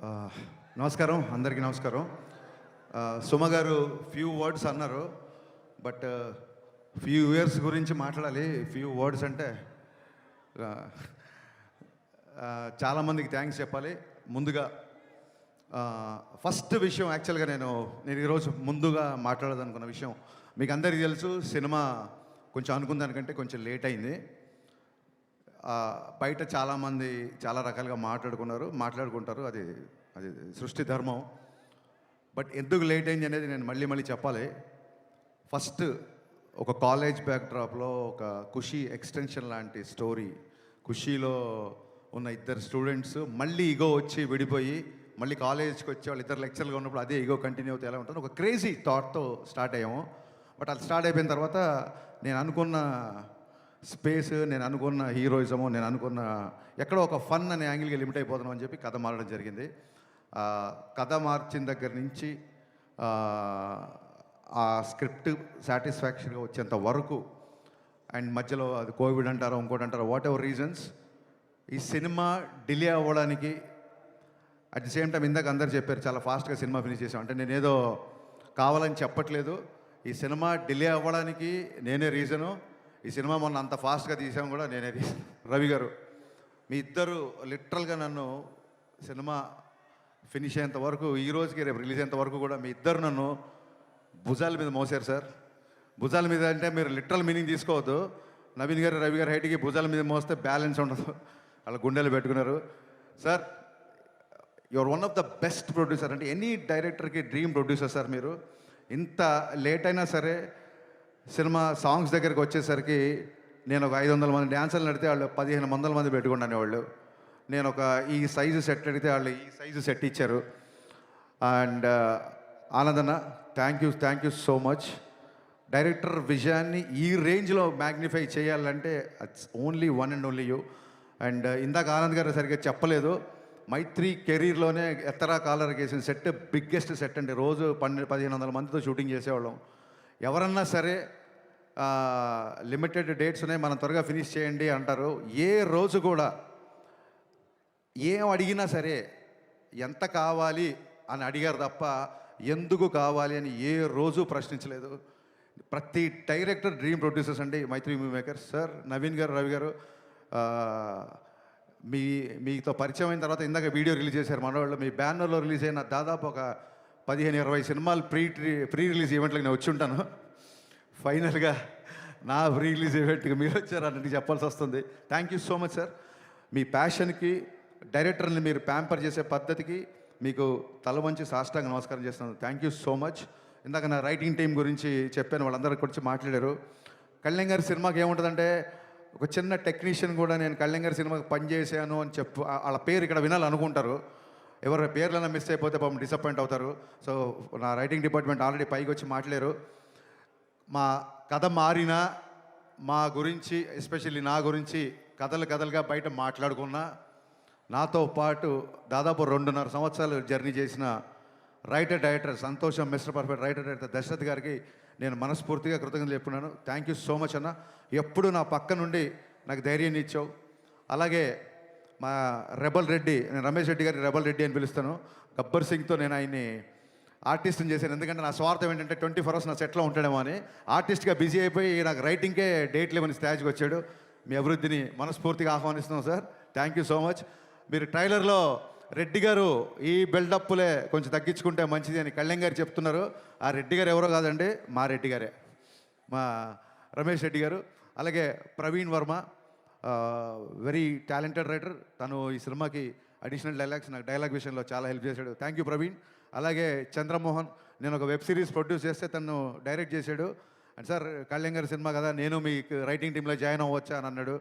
ఆ, నమస్కారం, అందరికీ నమస్కారం. సుమ గారు ఫ్యూ వర్డ్స్ అన్నారు, బట్ ఫ్యూ ఇయర్స్ గురించి మాట్లాడాలి. ఫ్యూ వర్డ్స్ అంటే ఆ, చాలామందికి థ్యాంక్స్ చెప్పాలి. ముందుగా ఫస్ట్ విషయం, యాక్చువల్గా నేను ఈరోజు ముందుగా మాట్లాడదనుకున్న విషయం మీకు అందరికీ తెలుసు. సినిమా కొంచెం అనుకున్న దానికంటే కొంచెం లేట్ అయింది. బయట చాలామంది చాలా రకాలుగా మాట్లాడుకుంటారు, అది అది సృష్టి ధర్మం. బట్ ఎందుకు లేట్ అయింది అనేది నేను మళ్ళీ చెప్పాలి. ఫస్ట్ ఒక కాలేజ్ బ్యాక్డ్రాప్లో ఒక ఖుషీ ఎక్స్టెన్షన్ లాంటి స్టోరీ. ఖుషీలో ఉన్న ఇద్దరు స్టూడెంట్స్ మళ్ళీ ఈగో వచ్చి విడిపోయి మళ్ళీ కాలేజ్కి వచ్చి వాళ్ళు ఇద్దరు లెక్చర్లుగా ఉన్నప్పుడు అదే ఈగో కంటిన్యూ అవుతే ఎలా ఉంటుంది, ఒక క్రేజీ థాట్తో స్టార్ట్ అయ్యాము. బట్ అది స్టార్ట్ అయిపోయిన తర్వాత నేను అనుకున్న స్పేస్, నేను అనుకున్న హీరోయిజము, నేను అనుకున్న ఎక్కడో ఒక ఫన్ అనే యాంగిల్కి లిమిట్ అయిపోతున్నాం అని చెప్పి కథ మారడం జరిగింది. కథ మార్చిన దగ్గర నుంచి ఆ స్క్రిప్ట్ సాటిస్ఫాక్షన్గా వచ్చేంత వరకు, అండ్ మధ్యలో అది కోవిడ్ అంటారో ఇంకోటి అంటారో, వాట్ ఎవర్ రీజన్స్, ఈ సినిమా డిలే అవ్వడానికి అట్ ది సేమ్ టైం ఇందాక అందరు చెప్పారు చాలా ఫాస్ట్గా సినిమా ఫినిష్ చేసాం అంటే నేనేదో కావాలని చెప్పట్లేదు. ఈ సినిమా డిలే అవ్వడానికి నేనే రీజను. ఈ సినిమా మొన్న అంత ఫాస్ట్గా తీసాం కూడా నేనే రీజన్. రవి గారు, మీ ఇద్దరు లిటరల్గా నన్ను సినిమా ఫినిష్ అయ్యేంత వరకు, ఈ రోజుకి రేపు రిలీజ్ అయ్యేంత వరకు కూడా మీ ఇద్దరు నన్ను భుజాల మీద మోసారు సార్. భుజాల మీద అంటే మీరు లిటరల్ మీనింగ్ తీసుకోవద్దు. నవీన్ గారు, రవి గారు హైట్కి భుజాల మీద మోస్తే బ్యాలెన్స్ ఉండదు, వాళ్ళ గుండెలు పెట్టుకున్నారు. Sir, your one of the best producer. అంటే ఎనీ డైరెక్టర్కి డ్రీమ్ ప్రొడ్యూసర్ సార్ మీరు. ఇంత లేట్ అయినా సరే సినిమా సాంగ్స్ దగ్గరికి వచ్చేసరికి నేను ఒక 500 మంది డ్యాన్సర్లు నడితే వాళ్ళు 1500 మంది పెట్టుకున్నాను వాళ్ళు. నేను ఒక ఈ సైజు సెట్ అడిగితే వాళ్ళు ఈ సైజు సెట్ ఇచ్చారు. అండ్ ఆనందన్న, thank you so much. Director విజయాన్ని ఈ రేంజ్లో మ్యాగ్నిఫై చేయాలంటే it's only one and only you. And ఇందాక ఆనంద్ గారు సరిగ్గా చెప్పలేదు, మైత్రి కెరీర్లోనే ఎత్తరా కాలర్కి వేసిన సెట్ బిగ్గెస్ట్ సెట్ అండి. రోజు 1500 మందితో షూటింగ్ చేసేవాళ్ళం. ఎవరన్నా సరే లిమిటెడ్ డేట్స్ ఉన్నాయి, మనం త్వరగా ఫినిష్ చేయండి అంటారు. ఏ రోజు కూడా ఏం అడిగినా సరే ఎంత కావాలి అని అడిగారు తప్ప ఎందుకు కావాలి అని ఏ రోజు ప్రశ్నించలేదు. ప్రతి డైరెక్టర్ డ్రీమ్ ప్రొడ్యూసర్స్ అండి మైత్రి మూవీ మేకర్స్. సార్, నవీన్ గారు, రవి గారు, మీతో పరిచయం అయిన తర్వాత ఇందాక వీడియో రిలీజ్ చేశారు మనవాళ్ళు. మీ బ్యానర్లో రిలీజ్ అయిన దాదాపు ఒక 15-20 సినిమాలు ప్రీ రిలీజ్ ఈవెంట్లకు నేను వచ్చి ఉంటాను. ఫైనల్గా నా ప్రీ రిలీజ్ ఈవెంట్కి మీరు వచ్చారని చెప్పాల్సి వస్తుంది. Thank you so much sir. మీ ప్యాషన్కి, డైరెక్టర్ని మీరు ప్యాంపర్ చేసే పద్ధతికి మీకు తల వంచి సాష్టాంగ నమస్కారం చేస్తున్నాను. Thank you so much. ఇందాక నా రైటింగ్ టీం గురించి చెప్పాను, వాళ్ళందరి గురించి మాట్లాడారు. కళ్యాణ్ గారి సినిమాకి ఏముంటుందంటే, ఒక చిన్న టెక్నీషియన్ కూడా నేను కళ్యాణ్ గారి సినిమాకి పనిచేసాను అని వాళ్ళ పేరు ఇక్కడ వినాలనుకుంటారు. ఎవరి పేర్లైనా మిస్ అయిపోతే పాపం డిసప్పాయింట్ అవుతారు. సో నా రైటింగ్ డిపార్ట్మెంట్ ఆల్రెడీ పైకి వచ్చి మాట్లాడారు. మా కథ మారినా మా గురించి, ఎస్పెషల్లీ నా గురించి కథలుగా బయట మాట్లాడుకున్నా, నాతో పాటు దాదాపు 2.5 సంవత్సరాలు జర్నీ చేసిన రైటర్ డైరెక్టర్ సంతోషం, mister perfect writer director Dashrath గారికి నేను మనస్ఫూర్తిగా కృతజ్ఞతలు చెప్పుకున్నాను. థ్యాంక్ యూ సో మచ్ అన్న. ఎప్పుడు నా పక్క నుండి నాకు ధైర్యాన్ని ఇచ్చావు. అలాగే మా రెబల్ రెడ్డి, నేను రమేష్ రెడ్డి గారి రెబల్ రెడ్డి అని పిలుస్తాను. గబ్బర్ సింగ్తో నేను ఆయన్ని ఆర్టిస్ట్ని చేశాను. ఎందుకంటే నా స్వార్థం ఏంటంటే 24 hours నా సెట్లో ఉంటాడేమో అని. ఆర్టిస్ట్గా బిజీ అయిపోయి నాకు రైటింగ్కే డేట్లు ఇవ్వని స్టేజ్కి వచ్చాడు. మీ అభివృద్ధిని మనస్ఫూర్తిగా ఆహ్వానిస్తున్నాం sir. Thank you so much. మీరు ట్రైలర్లో రెడ్డి గారు ఈ బిల్డప్లే కొంచెం తగ్గించుకుంటే మంచిది అని కళ్యాణ్ గారు చెప్తున్నారు. ఆ రెడ్డి గారు ఎవరో కాదండి, మా రెడ్డి గారే, మా రమేష్ రెడ్డి గారు. అలాగే Praveen Varma, very talented writer. తను ఈ సినిమాకి అడిషనల్ డైలాగ్స్, నాకు డైలాగ్ విషయంలో చాలా హెల్ప్ చేశాడు. Thank you Praveen. అలాగే చంద్రమోహన్, నేను ఒక వెబ్ సిరీస్ ప్రొడ్యూస్ చేస్తే తను డైరెక్ట్ చేశాడు. అండ్ సార్, కళ్యాణ్ గారి సినిమా కదా, నేను మీ రైటింగ్ టీంలో జాయిన్ అవ్వచ్చా అని అన్నాడు.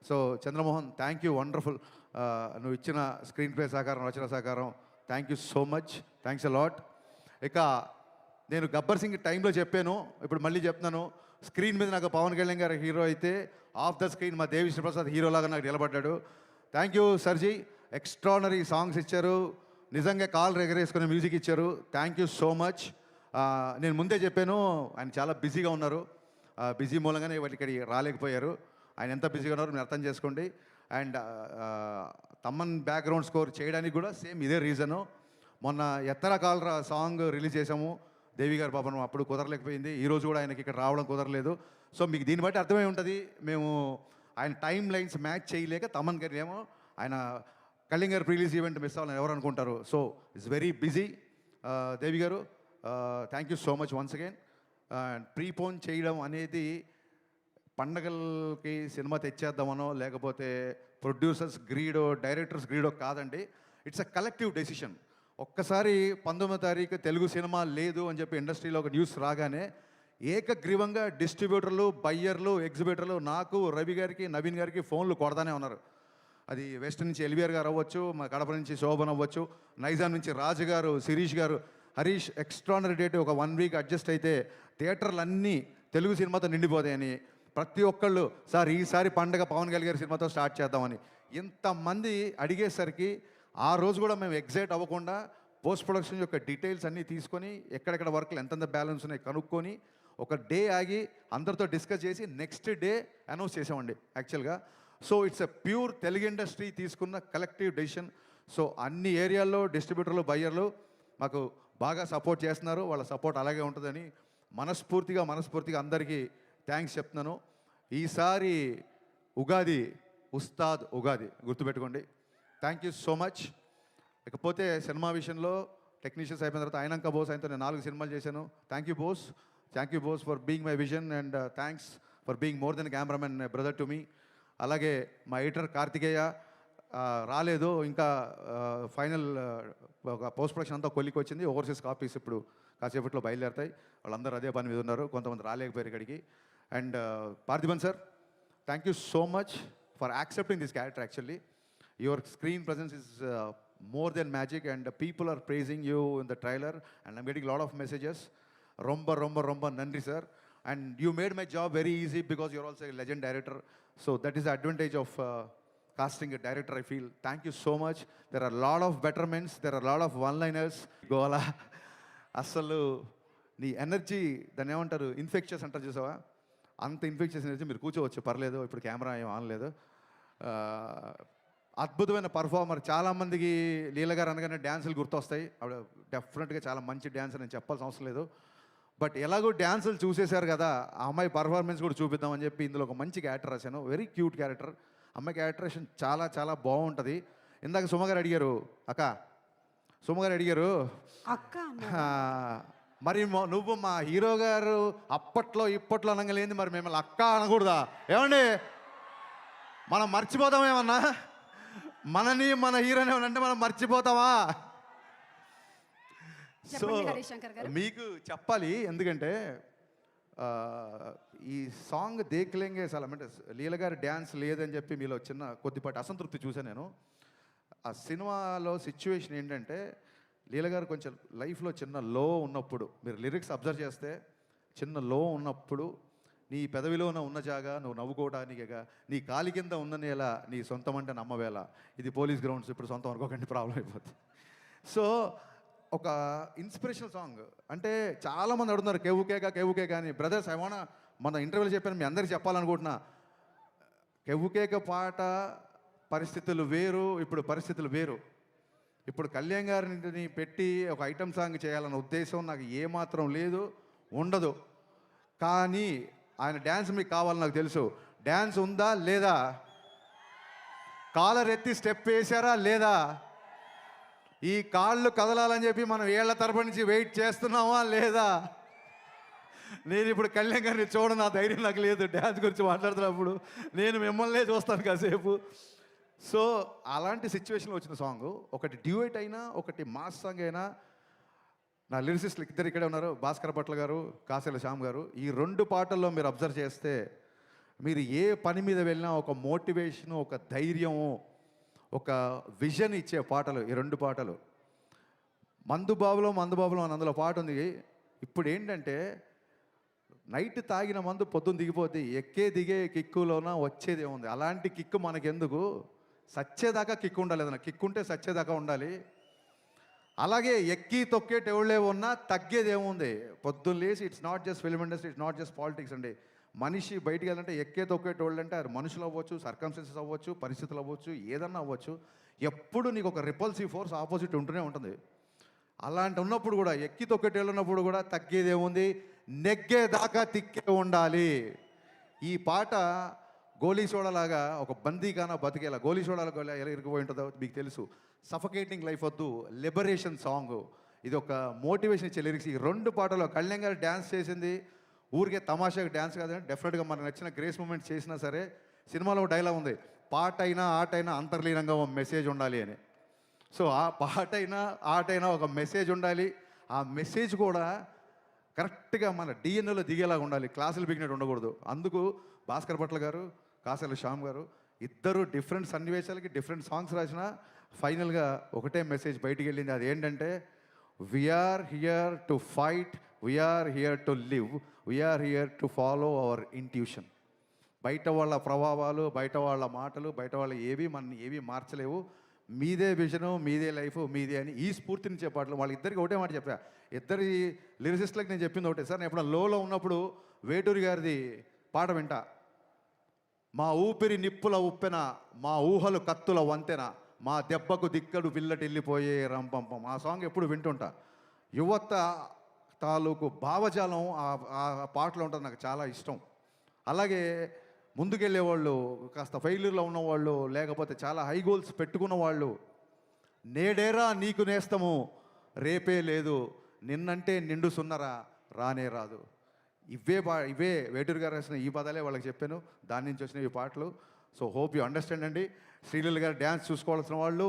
So Chandramohan, thank you, wonderful. నువ్వు ఇచ్చిన స్క్రీన్ ప్లే సహకారం, రచన సహకారం, thank you so much. Thanks a lot. ఇక నేను గబ్బర్ సింగ్ టైంలో చెప్పాను, ఇప్పుడు మళ్ళీ చెప్తున్నాను. స్క్రీన్ మీద నాకు పవన్ కళ్యాణ్ గారు హీరో అయితే, ఆఫ్ ద స్క్రీన్ మా దేవిశ్రీ ప్రసాద్ హీరోలాగా నాకు నిలబడ్డాడు. థ్యాంక్ యూ సర్జీ. ఎక్స్ట్రానరీ సాంగ్స్ ఇచ్చారు, నిజంగా కాల్ ఎగరేసుకునే మ్యూజిక్ ఇచ్చారు. Thank you so much. నేను ముందే చెప్పాను, ఆయన చాలా బిజీగా ఉన్నారు. బిజీ మూలంగానే వాళ్ళు ఇక్కడికి రాలేకపోయారు. ఆయన ఎంత బిజీగా ఉన్నారో మీరు అర్థం చేసుకోండి. అండ్ తమన్ బ్యాక్గ్రౌండ్ స్కోర్ చేయడానికి కూడా సేమ్ ఇదే రీజను. మొన్న ఎత్తర కాలరా సాంగ్ రిలీజ్ చేసాము, దేవి గారు పాపం అప్పుడు కుదరలేకపోయింది, ఈరోజు కూడా ఆయనకి ఇక్కడ రావడం కుదరలేదు. సో మీకు దీన్ని బట్టి అర్థమై ఉంటుంది, మేము ఆయన టైం లైన్స్ మ్యాచ్ చేయలేక తమన్ గారు ఏమో ఆయన కళ్యాణ్ గారు రిలీజ్ ఈవెంట్ మిస్ అవ్వాలని ఎవరు అనుకుంటారు. So it's very busy. Devi garu thank you so much once again. Prepone చేయడం అనేది పండగలకి సినిమా తెచ్చేద్దామనో లేకపోతే ప్రొడ్యూసర్స్ గ్రీడో డైరెక్టర్స్ గ్రీడో కాదండి. It's a collective decision. ఒక్కసారి 19వ తారీఖు తెలుగు సినిమా లేదు అని చెప్పి ఇండస్ట్రీలో ఒక న్యూస్ రాగానే ఏకగ్రీవంగా డిస్ట్రిబ్యూటర్లు, బయ్యర్లు, ఎగ్జిబిటర్లు నాకు, రవి గారికి, నవీన్ గారికి ఫోన్లు కొడతానే ఉన్నారు. అది వెస్ట్ నుంచి ఎల్విఆర్ గారు అవ్వచ్చు, మా కడప నుంచి శోభన్ అవ్వచ్చు, నైజాం నుంచి రాజు గారు, శిరీష్ గారు, హరీష్ ఎక్స్ట్రానరీ డేట్ ఒక 1 వీక్ అడ్జస్ట్ అయితే థియేటర్లు అన్నీ తెలుగు సినిమాతో నిండిపోతాయని ప్రతి ఒక్కళ్ళు సార్ ఈసారి పండగ పవన్ కళ్యాణ్ గారి సినిమాతో స్టార్ట్ చేద్దామని ఇంతమంది అడిగేసరికి ఆ రోజు కూడా మేము ఎగ్జైట్ అవ్వకుండా పోస్ట్ ప్రొడక్షన్ యొక్క డీటెయిల్స్ అన్నీ తీసుకొని ఎక్కడెక్కడ వర్క్లు ఎంతెంత బ్యాలెన్స్ ఉన్నాయి కనుక్కొని ఒక డే ఆగి అందరితో డిస్కస్ చేసి నెక్స్ట్ డే అనౌన్స్ చేసామండి యాక్చువల్గా. So it's a pure Telugu industry తీసుకున్న కలెక్టివ్ డెసిషన్. సో అన్ని ఏరియాల్లో డిస్ట్రిబ్యూటర్లు, బయ్యర్లు మాకు బాగా సపోర్ట్ చేస్తున్నారు. వాళ్ళ సపోర్ట్ అలాగే ఉంటుందని మనస్ఫూర్తిగా అందరికీ థ్యాంక్స్ చెప్తున్నాను. ఈసారి ఉగాది ఉస్తాద్ ఉగాది గుర్తుపెట్టుకోండి. Thank you so much. ఇకపోతే సినిమా విషయంలో టెక్నీషియన్స్ అయిపోయిన తర్వాత అయినాక బోస్ ఆయనతో నేను 4 సినిమాలు చేశాను. Thank you Bose for being my vision and thanks for being more than cameraman brother to me. అలాగే మా ఎడిటర్ కార్తికేయ రాలేదు ఇంకా, ఫైనల్ ఒక పోస్ట్ ప్రొడక్షన్ అంతా కొలికి వచ్చింది. ఓవర్సీస్ కాపీస్ ఇప్పుడు కాసేపట్లో బయలుదేరుతాయి. వాళ్ళందరూ అదే పని మీద ఉన్నారు, కొంతమంది రాలేకపోయారు ఇక్కడికి. And Parthiban sir, thank you so much for accepting this character. Actually your screen presence is more than magic and people are praising you in the trailer and I'm getting lot of messages. ரொம்ப నన్రి sir. And you made my job very easy because you're also a legend director. So that is the advantage of casting a director, I feel. Thank you so much. There are a lot of betterments, there are a lot of one-liners. గోలా అసలు నీ energy దాన్ని ఏమంటారు, infections అంటారు చూసావా, అంత infections energy. మీరు కూర్చోవచ్చు పర్లేదు, ఇప్పుడు కెమెరా ఏం ఆనలేదు. అద్భుతమైన పర్ఫార్మర్. చాలామందికి లీల గారు అనగానే డ్యాన్సులు గుర్తొస్తాయి. ఆవిడ డెఫినెట్గా చాలా మంచి డ్యాన్స్ నేను చెప్పాల్సిన అవసరం లేదు. బట్ ఎలాగో డ్యాన్సులు చూసేశారు కదా, ఆ అమ్మాయి పర్ఫార్మెన్స్ కూడా చూపిద్దామని చెప్పి ఇందులో ఒక మంచి క్యారెక్టర్ రాశాను. Very cute character. అమ్మాయి క్యారెక్టరేషన్ చాలా బాగుంటుంది. ఇందాక సుమగారు అడిగారు అక్క మరి నువ్వు మా హీరో గారు అప్పట్లో ఇప్పట్లో అనగలేంది, మరి మిమ్మల్ని అక్క అనకూడదా? ఏమండి మనం మర్చిపోతాం ఏమన్నా? మనని మన హీరోని ఏమనంటే మనం మర్చిపోతామా? సో మీకు చెప్పాలి, ఎందుకంటే ఈ సాంగ్ దేఖ్లేంగే చాలా అంటే లీల గారి డ్యాన్స్ లేదని చెప్పి మీలో చిన్న కొద్దిపాటి అసంతృప్తి చూసాను నేను. ఆ సినిమాలో సిచ్యువేషన్ ఏంటంటే లీల గారు కొంచెం లైఫ్లో చిన్న లో ఉన్నప్పుడు, మీరు లిరిక్స్ అబ్జర్వ్ చేస్తే చిన్న లో ఉన్నప్పుడు, నీ పెదవిలోన ఉన్న జాగా నువ్వు నవ్వుకోవడానికిగా, నీ కాలి కింద ఉన్న నేల నీ సొంతం అంటే నమ్మవేళ. ఇది పోలీస్ గ్రౌండ్స్, ఇప్పుడు సొంతం అనుకోకండి ప్రాబ్లం అయిపోతుంది. సో ఒక ఇన్స్పిరేషనల్ సాంగ్. అంటే చాలామంది అడుగుతున్నారు కెవ్వుకేక అని. బ్రదర్స్ ఐ వాంట్, మన ఇంటర్వ్యూలో చెప్పాను, మీ అందరికీ చెప్పాలనుకుంటున్నా. కెవ్వుకేక పాట పరిస్థితులు వేరు, ఇప్పుడు పరిస్థితులు వేరు. ఇప్పుడు కళ్యాణ్ గారిని పెట్టి ఒక ఐటమ్ సాంగ్ చేయాలన్న ఉద్దేశం నాకు ఏమాత్రం లేదు, ఉండదు. కానీ ఆయన డ్యాన్స్ మీకు కావాలని నాకు తెలుసు. డ్యాన్స్ ఉందా లేదా? కాలర్ ఎత్తి స్టెప్ వేశారా లేదా? ఈ కాళ్ళు కదలాలని చెప్పి మనం ఏళ్ల తరపు నుంచి వెయిట్ చేస్తున్నామా లేదా? నేను ఇప్పుడు కళ్యాణ్ గారిని చూడడం నా ధైర్యం నాకు లేదు. డ్యాన్స్ గురించి మాట్లాడుతున్నప్పుడు నేను మిమ్మల్నే చూస్తాను కాసేపు. సో అలాంటి సిచ్యువేషన్లో వచ్చిన సాంగ్, ఒకటి డ్యూయట్ అయినా ఒకటి మాస్ సాంగ్ అయినా. నా లిరిసిస్టులు ఇద్దరు ఇక్కడే ఉన్నారు, భాస్కర్ భట్ల గారు, కాసేల శ్యామ్ గారు. ఈ 2 పాటల్లో మీరు అబ్జర్వ్ చేస్తే మీరు ఏ పని మీద వెళ్ళినా ఒక మోటివేషను, ఒక ధైర్యము, ఒక విజన్ ఇచ్చే పాటలు ఈ 2 పాటలు. మందుబాబులో అని అందులో పాట ఉంది. ఇప్పుడు ఏంటంటే నైట్ తాగిన మందు పొద్దున్న దిగిపోద్ది, ఎక్కే దిగే కిక్కులోన వచ్చేది ఏముంది? అలాంటి కిక్కు మనకెందుకు? సచ్చేదాకా కిక్కు ఉండాలి, ఏదైనా కిక్కు ఉంటే సచ్చేదాకా ఉండాలి. అలాగే ఎక్కి తొక్కేటెవుళ్ళే ఉన్నా తగ్గేది ఏముంది? పొద్దున్న లేచి it's not just film industry, it's not just politics అండి. మనిషి బయటికి వెళ్ళాలంటే ఎక్కే తొక్కేటోళ్ళు అంటే అది మనుషులు అవ్వచ్చు, సర్కమ్స్టెన్సెస్ అవ్వచ్చు, పరిస్థితులు అవ్వచ్చు, ఏదన్నా అవ్వచ్చు. ఎప్పుడు నీకు ఒక రిపల్సివ్ ఫోర్స్ ఆపోజిట్ ఉంటూనే ఉంటుంది. అలాంటి ఉన్నప్పుడు కూడా ఎక్కి తొక్కేటోళ్ళు ఉన్నప్పుడు కూడా తగ్గేదేముంది, నెగ్గేదాకా తిక్కే ఉండాలి. ఈ పాట గోలీ సోడాలాగా ఒక బందీగానా బతికేలా, గోలీ సోడాలకు ఎలా ఇరిగిపోయి ఉంటుందో మీకు తెలుసు. సఫకేటింగ్ లైఫ్ వద్దు, లిబరేషన్ సాంగ్. ఇది ఒక మోటివేషన్ ఇచ్చే లిరిక్స్. ఈ 2 పాటలో కళ్యాణ్ గారు డ్యాన్స్ చేసింది ఊరికే తమాషాగా డ్యాన్స్ కాదండి, డెఫినెట్గా మనకు నచ్చిన గ్రేస్ మూమెంట్ చేసినా సరే. సినిమాలో డైలాగ్ ఉంది, పాట అయినా ఆట అయినా అంతర్లీనంగా ఒక మెసేజ్ ఉండాలి అని. సో ఆ పాట అయినా ఆట అయినా ఒక మెసేజ్ ఉండాలి. ఆ మెసేజ్ కూడా కరెక్ట్గా మన డిఎన్ఏలో దిగేలాగా ఉండాలి, క్లాసులు బిగినట్టు ఉండకూడదు. అందుకు భాస్కర్ భట్ల గారు, కాసర్ల శ్యామ్ గారు ఇద్దరు డిఫరెంట్ సన్నివేశాలకి డిఫరెంట్ సాంగ్స్ రాసిన ఫైనల్గా ఒకటే మెసేజ్ బయటికి వెళ్ళింది. అది ఏంటంటే, we are here to fight, we are here to live, we are here to follow our intuition. బయట వాళ్ళ ప్రభావాలు, బయట వాళ్ళ మాటలు, బయట వాళ్ళ ఏవి మార్చలేవు. మీదే విజను, మీదే లైఫ్, మీదే అని ఈ స్ఫూర్తినిచ్చే పాటలు. వాళ్ళిద్దరికి ఒకటే మాట చెప్పా, ఇద్దరి లిరిసిస్ట్లకు నేను చెప్పింది ఒకటే. సార్ నేను ఎప్పుడైనా లోలో ఉన్నప్పుడు వేటూరి గారిది పాట వింటా, మా ఊపిరి నిప్పుల ఉప్పెన, మా ఊహలు కత్తుల వంతెన, మా దెబ్బకు దిక్కడు పిల్లటెళ్ళిపోయే రంపంపం. ఆ సాంగ్ ఎప్పుడు వింటుంటా. యువత తాలూకు భావజాలం ఆ పాటలో ఉంటుంది, నాకు చాలా ఇష్టం. అలాగే ముందుకెళ్ళే వాళ్ళు, కాస్త ఫెయిల్యూర్లో ఉన్నవాళ్ళు, లేకపోతే చాలా హై గోల్స్ పెట్టుకున్న వాళ్ళు, నేడేరా నీకు నేస్తము, రేపే లేదు, నిన్నంటే నిండు సున్నరా రానే రాదు. ఇవే వేటూరు గారు రాసిన ఈ పదాలే వాళ్ళకి చెప్పాను, దాని నుంచి వచ్చిన ఈ పాటలు. సో హోప్ యూ అండర్స్టాండ్ అండి. శ్రీలీల గారు డ్యాన్స్ చూసుకోవాల్సిన వాళ్ళు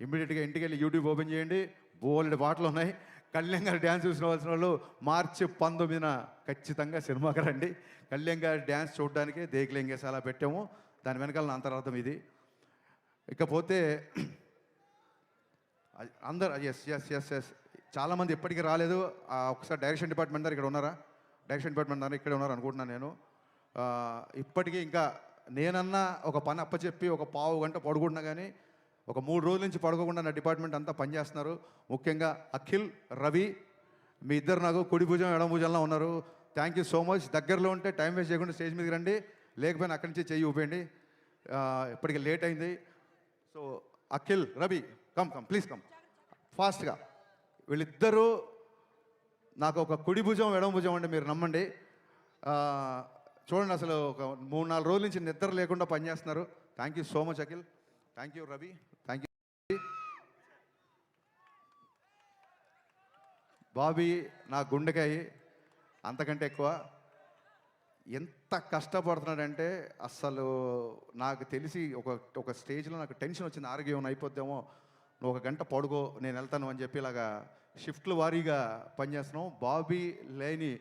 ఇమ్మీడియట్గా ఇంటికి వెళ్ళి యూట్యూబ్ ఓపెన్ చేయండి, బోల్డ్ పాటలు ఉన్నాయి. కళ్యాణ్ గారు డ్యాన్స్ చూసుకోవాల్సిన వాళ్ళు మార్చి 19న ఖచ్చితంగా సినిమాకి రండి. కళ్యాణ్ గారి డ్యాన్స్ చూడడానికి దేకులేంగేసి అలా పెట్టాము, దాని వెనకాల అంతరార్థం ఇది. ఇకపోతే అందరు ఎస్ ఎస్ ఎస్ ఎస్ చాలామంది ఎప్పటికీ రాలేదు. ఒకసారి డైరెక్షన్ డిపార్ట్మెంట్ దగ్గర ఇక్కడ ఉన్నారా? డైరెక్షన్ డిపార్ట్మెంట్ దగ్గర ఇక్కడ ఉన్నారు అనుకుంటున్నాను నేను. ఇప్పటికీ ఇంకా నేనన్నా ఒక పని అప్పచెప్పి ఒక పావు గంట పడుకుంటున్నా కానీ ఒక 3 రోజుల నుంచి పడుకోకుండా నా డిపార్ట్మెంట్ అంతా పనిచేస్తున్నారు. ముఖ్యంగా అఖిల్, రవి, మీ ఇద్దరు నాకు కుడి భుజం ఎడమ భుజంలో ఉన్నారు. Thank you so much. దగ్గరలో ఉంటే టైం వేస్ట్ చేయకుండా స్టేజ్ మీదకి రండి, లేకపోయినా అక్కడి నుంచి చెయ్యి ఊపేయండి. ఇప్పటికి లేట్ అయింది. So Akhil, Ravi, come please come ఫాస్ట్గా. వీళ్ళిద్దరూ నాకు ఒక కుడి భుజం ఎడమ భుజం అంటే మీరు నమ్మండి. చూడండి, అసలు ఒక 3-4 రోజుల నుంచి నిద్ర లేకుండా పనిచేస్తున్నారు. Thank you so much Akhil, thank you Ravi, thank you Bobby. నా గుండెకాయ అంతకంటే ఎక్కువ. ఎంత కష్టపడుతున్నాడంటే అస్సలు నాకు తెలిసి ఒక స్టేజ్లో నాకు టెన్షన్ వచ్చింది, ఆరోగ్యం అయిపోద్దామో, నువ్వు 1 గంట పడుకో నేను వెళ్తాను అని చెప్పి ఇలాగా షిఫ్ట్లు వారీగా పనిచేస్తున్నాం. బాబీ లేని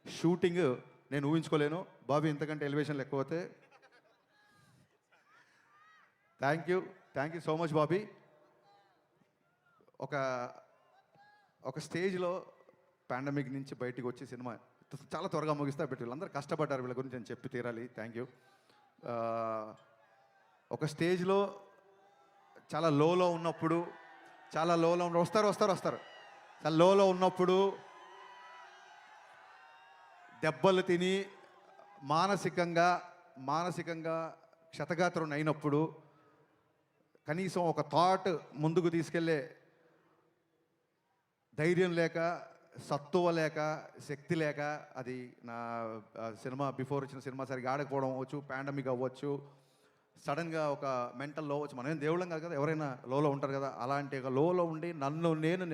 షూటింగ్ నేను ఊహించుకోలేను. బాబీ ఇంతకంటే ఎలివేషన్ లేకపోతే. Thank you so much Bobby. ఒక స్టేజ్లో పాండమిక్ నుంచి బయటికి వచ్చి సినిమా చాలా త్వరగా ముగిస్తా పెట్టి వీళ్ళందరూ కష్టపడ్డారు, వీళ్ళ గురించి నేను చెప్పి తీరాలి. Thank you. ఒక స్టేజ్లో చాలా లోలో ఉన్నప్పుడు వస్తారు చాలా లోలో ఉన్నప్పుడు దెబ్బలు తిని మానసికంగా క్షతగాత్రం అయినప్పుడు కనీసం ఒక థాట్ ముందుకు తీసుకెళ్ళే ధైర్యం లేక, సత్తువ లేక, శక్తి లేక, అది నా సినిమా బిఫోర్ వచ్చిన సినిమా సరిగా ఆడకపోవడం అవ్వచ్చు, పాండమిక్ అవ్వచ్చు, సడన్గా ఒక మెంటల్ లో అవ్వచ్చు. మనమేం దేవుళ్ళం కాదు కదా, ఎవరైనా లోలో ఉంటారు కదా. అలాంటి ఒక లోలో ఉండి నేను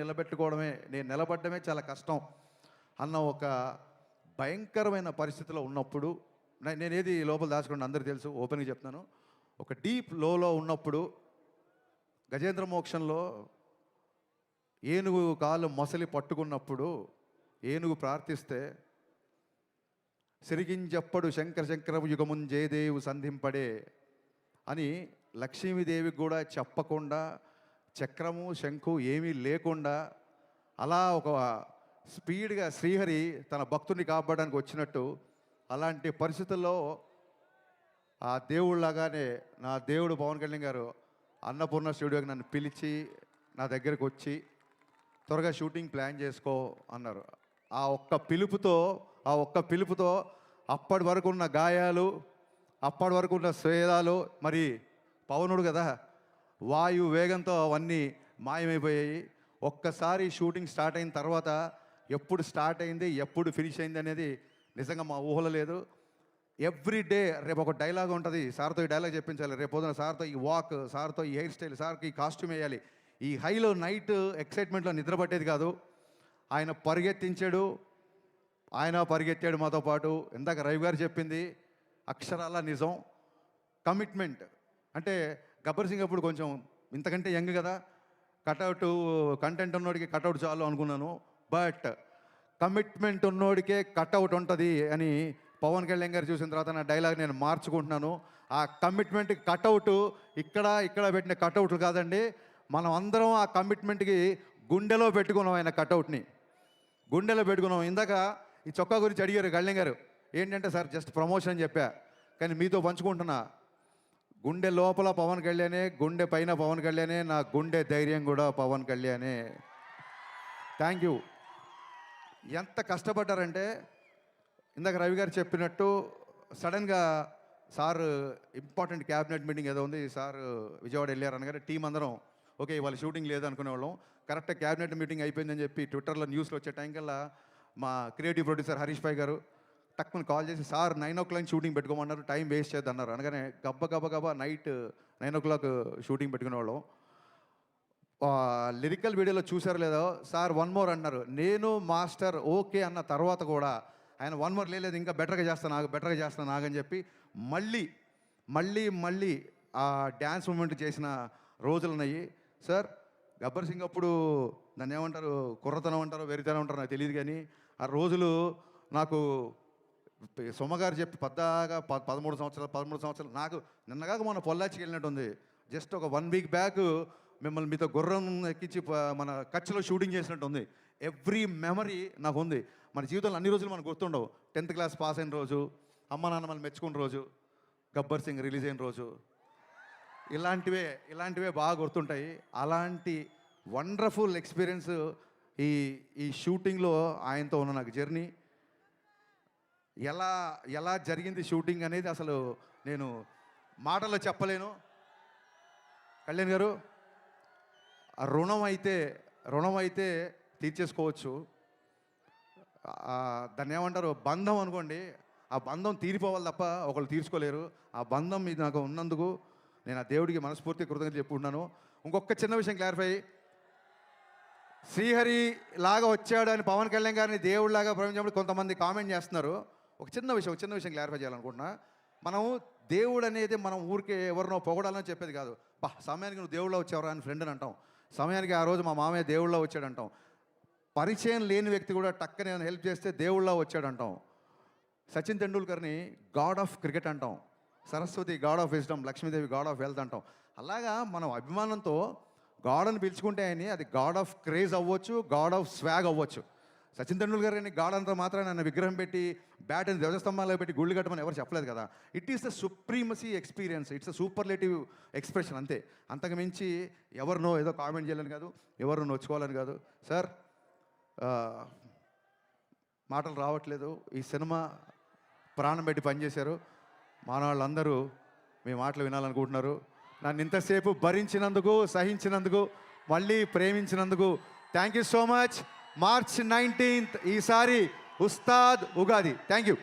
నిలబడమే చాలా కష్టం అన్న ఒక భయంకరమైన పరిస్థితిలో ఉన్నప్పుడు, నేనేది లోపల దాచుకోండి అందరికీ తెలుసు, ఓపెన్గా చెప్తున్నాను. ఒక డీప్ లోలో ఉన్నప్పుడు గజేంద్ర మోక్షంలో ఏనుగు కాలు మొసలి పట్టుకున్నప్పుడు ఏనుగు ప్రార్థిస్తే, సిరిగింజప్పడు శంకరవు యుగమున్ జయదేవు సంధింపడే అని లక్ష్మీదేవికి కూడా చెప్పకుండా, చక్రము శంఖు ఏమీ లేకుండా అలా ఒక స్పీడ్గా శ్రీహరి తన భక్తుడిని కాపాడడానికి వచ్చినట్టు, అలాంటి పరిస్థితుల్లో ఆ దేవుళ్ళలాగానే నా దేవుడు పవన్ కళ్యాణ్ గారు అన్నపూర్ణ స్టూడియోకి నన్ను పిలిచి నా దగ్గరకు వచ్చి త్వరగా షూటింగ్ ప్లాన్ చేసుకో అన్నారు. ఆ ఒక్క పిలుపుతో అప్పటి వరకు ఉన్న గాయాలు, అప్పటి వరకు ఉన్న స్వేదాలు, మరి పవనుడు కదా, వాయు వేగంతో అవన్నీ మాయమైపోయాయి. ఒక్కసారి షూటింగ్ స్టార్ట్ అయిన తర్వాత ఎప్పుడు స్టార్ట్ అయింది, ఎప్పుడు ఫినిష్ అయింది అనేది నిజంగా మా ఊహలో లేదు. ఎవ్రీ డే రేపు ఒక డైలాగ్ ఉంటుంది, సార్తో ఈ డైలాగ్ చెప్పించాలి, రేపు పొద్దున సార్తో ఈ వాక్, సార్తో ఈ హెయిర్ స్టైల్, సార్కి ఈ కాస్ట్యూమ్ వేయాలి. ఈ హైలో నైట్ ఎక్సైట్మెంట్లో నిద్ర పట్టేది కాదు. ఆయన పరిగెత్తించాడు, ఆయన పరిగెత్తాడు మాతో పాటు. ఇందాక రవి గారు చెప్పింది అక్షరాల నిజం. కమిట్మెంట్ అంటే గబ్బర్ సింగ్ అప్పుడు కొంచెం ఇంతకంటే యంగ్ కదా, కటౌట్ కంటెంట్ ఉన్నోడికి కటౌట్ చాలు అనుకున్నాను. బట్ కమిట్మెంట్ ఉన్నోడికే కటౌట్ ఉంటుంది అని పవన్ కళ్యాణ్ గారు చూసిన తర్వాత నా డైలాగ్ నేను మార్చుకుంటున్నాను. ఆ కమిట్మెంట్ కటౌట్ ఇక్కడ పెట్టిన కటౌట్లు కాదండి, మనం అందరం ఆ కమిట్మెంట్కి గుండెలో పెట్టుకున్నాం. ఆయన కటౌట్ని గుండెలో పెట్టుకున్నాం. ఇందాక ఈ చొక్కా గురించి అడిగారు కళ్యాణ్ గారు, ఏంటంటే సార్ జస్ట్ ప్రమోషన్ అని చెప్పా, కానీ మీతో పంచుకుంటున్నా. గుండె లోపల పవన్ కళ్యాణే, గుండె పైన పవన్ కళ్యాణే, నా గుండె ధైర్యం కూడా పవన్ కళ్యాణే. Thank you. ఎంత కష్టపడ్డారంటే ఇందాక రవి గారు చెప్పినట్టు సడన్గా సార్ ఇంపార్టెంట్ క్యాబినెట్ మీటింగ్ ఏదో ఉంది, సార్ విజయవాడ వెళ్ళారు అనగానే టీం అందరం ఓకే ఇవాళ షూటింగ్ లేదు అనుకునేవాళ్ళం. కరెక్ట్గా క్యాబినెట్ మీటింగ్ అయిపోయిందని చెప్పి ట్విట్టర్లో న్యూస్లో వచ్చే టైం కల్లా మా క్రియేటివ్ ప్రొడ్యూసర్ హరీష్ భాయ్ గారు టక్కుని కాల్ చేసి, సార్ 9 o'clock షూటింగ్ పెట్టుకోమన్నారు, టైం వేస్ట్ చేద్దాం అన్నారు. అనగానే గబ్బ నైట్ 9 o'clock షూటింగ్ పెట్టుకునేవాళ్ళం. లిరికల్ వీడియోలో చూసారు లేదో, సార్ 1 more అన్నారు. నేను మాస్టర్ ఓకే అన్న తర్వాత కూడా ఆయన 1 more లేదు, ఇంకా బెటర్గా చేస్తాను ఆగని చెప్పి మళ్ళీ ఆ డ్యాన్స్ మూమెంట్ చేసిన రోజులు ఉన్నాయి. సార్ గబ్బర్ సింగ్ అప్పుడు దాన్ని ఏమంటారు, కుర్రతనం అంటారో వెరితనం అంటారో నాకు తెలియదు, కానీ ఆ రోజులు నాకు సొమ్మగారు చెప్పి పద్దాగా 13 సంవత్సరాలు నాకు నిన్నగాక మన పొల్లాచికి వెళ్ళినట్టు ఉంది. జస్ట్ ఒక 1 week బ్యాక్ మిమ్మల్ని మీతో గుర్రం ఎక్కించి మన కచ్లో షూటింగ్ చేసినట్టు ఉంది. ఎవ్రీ మెమరీ నాకు ఉంది. మన జీవితంలో అన్ని రోజులు మనకు గుర్తుండవు. 10th class పాస్ అయిన రోజు, అమ్మ నాన్న మనం మెచ్చుకున్న రోజు, గబ్బర్ సింగ్ రిలీజ్ అయిన రోజు, ఇలాంటివే బాగా గుర్తుంటాయి. అలాంటి వండర్ఫుల్ ఎక్స్పీరియన్స్ ఈ షూటింగ్లో ఆయనతో ఉన్న నాకు జర్నీ. ఎలా జరిగింది షూటింగ్ అనేది అసలు నేను మాటల్లో చెప్పలేను. కళ్యాణ్ గారు, ఆ రుణం అయితే తీర్చేసుకోవచ్చు. దాన్ని ఏమంటారు, బంధం అనుకోండి. ఆ బంధం తీరిపోవాలి తప్ప ఒకళ్ళు తీర్చుకోలేరు. ఆ బంధం మీద నాకు ఉన్నందుకు నేను ఆ దేవుడికి మనస్ఫూర్తిగా కృతజ్ఞతలు చెప్పుకుంటున్నాను. ఇంకొక చిన్న విషయం క్లారిఫై, శ్రీహరి లాగా వచ్చాడు అని పవన్ కళ్యాణ్ గారిని దేవుడిలాగా ప్రవేశించినప్పుడు కొంతమంది కామెంట్ చేస్తున్నారు. ఒక చిన్న విషయం క్లారిఫై చేయాలనుకుంటున్నా. మనం దేవుడు అనేది మనం ఊరికే ఎవరినో పొగడాలని చెప్పేది కాదు. సమయానికి నువ్వు దేవుళ్ళో వచ్చావరా అని ఫ్రెండ్ అని అంటాం. సమయానికి ఆ రోజు మా మామయ్య దేవుళ్ళో వచ్చాడు అంటాం. పరిచయం లేని వ్యక్తి కూడా టక్కనే హెల్ప్ చేస్తే దేవుళ్ళో వచ్చాడు అంటాం. సచిన్ తెండూల్కర్ని గాడ్ ఆఫ్ క్రికెట్ అంటాం, Saraswati God of wisdom, Lakshmidevi God of wealth అంటాం. అలాగా మనం అభిమానంతో గాడ్ అని పిలుచుకుంటే అని అది గాడ్ ఆఫ్ క్రేజ్ అవ్వచ్చు, గాడ్ ఆఫ్ స్వాగ్ అవ్వచ్చు. సచిన్ తెండూల్కర్ అని గాడ్ అంతా మాత్రం నన్ను విగ్రహం పెట్టి బ్యాట్ అని ధ్వజస్తంభాల్లో పెట్టి గుళ్ళు కట్టమని ఎవరు చెప్పలేదు కదా. It is the supremacy experience, it's a superlative expression అంతే. అంతకు మించి ఎవరినో ఏదో కామెంట్ చేయాలని కాదు, ఎవరినో నొచ్చుకోవాలని కాదు. సార్ మాటలు రావట్లేదు. ఈ సినిమా ప్రాణం పెట్టి పనిచేశారు. మానవాళ్ళందరూ మీ మాటలు వినాలనుకుంటున్నారు. నన్ను ఇంతసేపు భరించినందుకు, సహించినందుకు, మళ్ళీ ప్రేమించినందుకు thank you so much. March 19th ఈసారి ఉస్తాద్ ఉగాది. Thank you.